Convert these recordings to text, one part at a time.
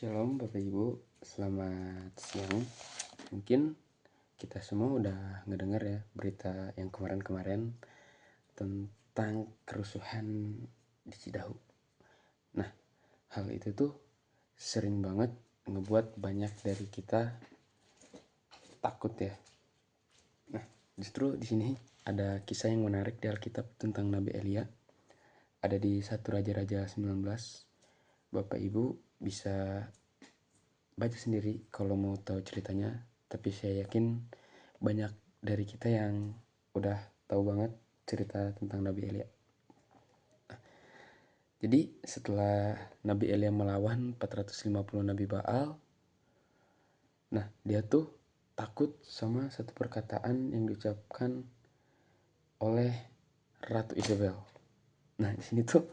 Shalom Bapak Ibu, selamat siang. Mungkin kita semua udah ngedengar ya berita yang kemarin-kemarin tentang kerusuhan di Cidahu. Nah, hal itu tuh sering banget ngebuat banyak dari kita takut ya. Nah, justru di sini ada kisah yang menarik di Alkitab tentang Nabi Elia. Ada di 1 Raja-Raja 19. Bapak Ibu bisa baca sendiri kalau mau tahu ceritanya, tapi saya yakin banyak dari kita yang udah tahu banget cerita tentang Nabi Elia. Jadi setelah Nabi Elia melawan 450 Nabi Baal, nah dia tuh takut sama satu perkataan yang diucapkan oleh Ratu Isabel. Nah di sini tuh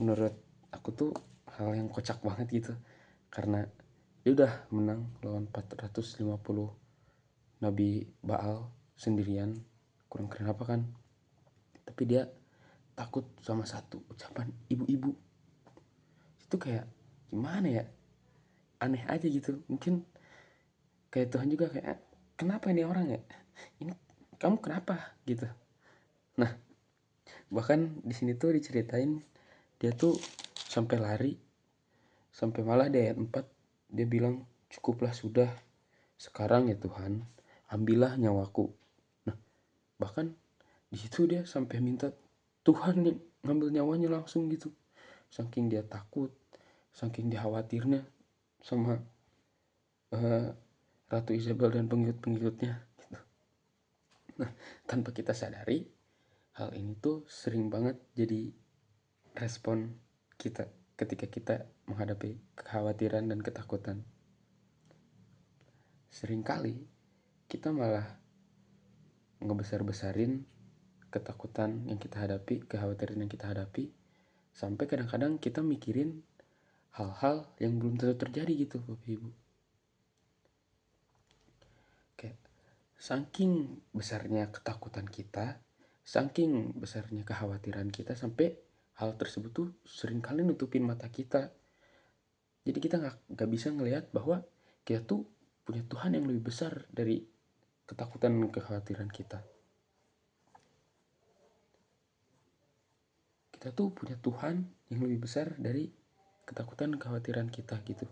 menurut aku tuh hal yang kocak banget gitu, karena dia udah menang lawan 450 Nabi Baal sendirian, kurang keren apa kan, tapi dia takut sama satu ucapan ibu-ibu. Itu kayak gimana ya, aneh aja gitu. Mungkin kayak Tuhan juga kayak, kenapa ini orang ya, ini kamu kenapa gitu. Nah bahkan di sini tuh diceritain dia tuh sampai lari, sampai malah di ayat 4 dia bilang, cukuplah sudah, sekarang ya Tuhan, ambillah nyawaku. Nah bahkan di situ dia sampai minta Tuhan yang ngambil nyawanya langsung gitu, saking dia takut, saking dia khawatirnya sama Ratu Isabel dan pengikut-pengikutnya gitu. Nah tanpa kita sadari, hal ini tuh sering banget jadi respon kita ketika kita menghadapi kekhawatiran dan ketakutan. Seringkali kita malah ngebesar-besarin ketakutan yang kita hadapi, kekhawatiran yang kita hadapi, sampai kadang-kadang kita mikirin hal-hal yang belum tentu terjadi gitu Bapak Ibu. Kayak saking besarnya ketakutan kita, saking besarnya kekhawatiran kita, sampai hal tersebut tuh seringkali nutupin mata kita. Jadi kita gak bisa ngelihat bahwa kita tuh punya Tuhan yang lebih besar dari ketakutan dan kekhawatiran kita. Kita tuh punya Tuhan yang lebih besar dari ketakutan dan kekhawatiran kita gitu.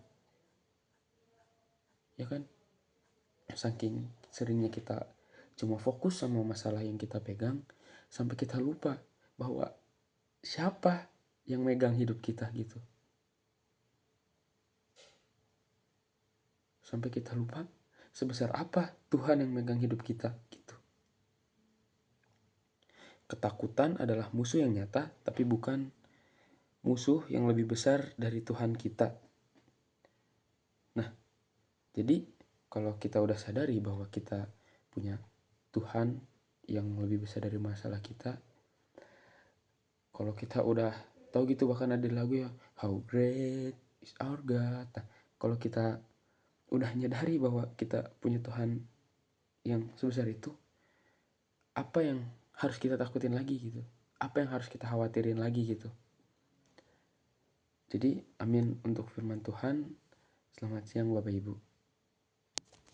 Ya kan? Saking seringnya kita cuma fokus sama masalah yang kita pegang, sampai kita lupa bahwa siapa yang megang hidup kita gitu. Sampai kita lupa sebesar apa Tuhan yang megang hidup kita gitu. Ketakutan adalah musuh yang nyata, tapi bukan musuh yang lebih besar dari Tuhan kita. Nah, jadi kalau kita udah sadari bahwa kita punya Tuhan yang lebih besar dari masalah kita, kalau kita udah tahu gitu, bahkan ada lagu ya, How Great is Our God. Nah, kalau kita udah nyadari bahwa kita punya Tuhan yang sebesar itu, apa yang harus kita takutin lagi gitu? Apa yang harus kita khawatirin lagi gitu? Jadi amin untuk firman Tuhan. Selamat siang Bapak Ibu.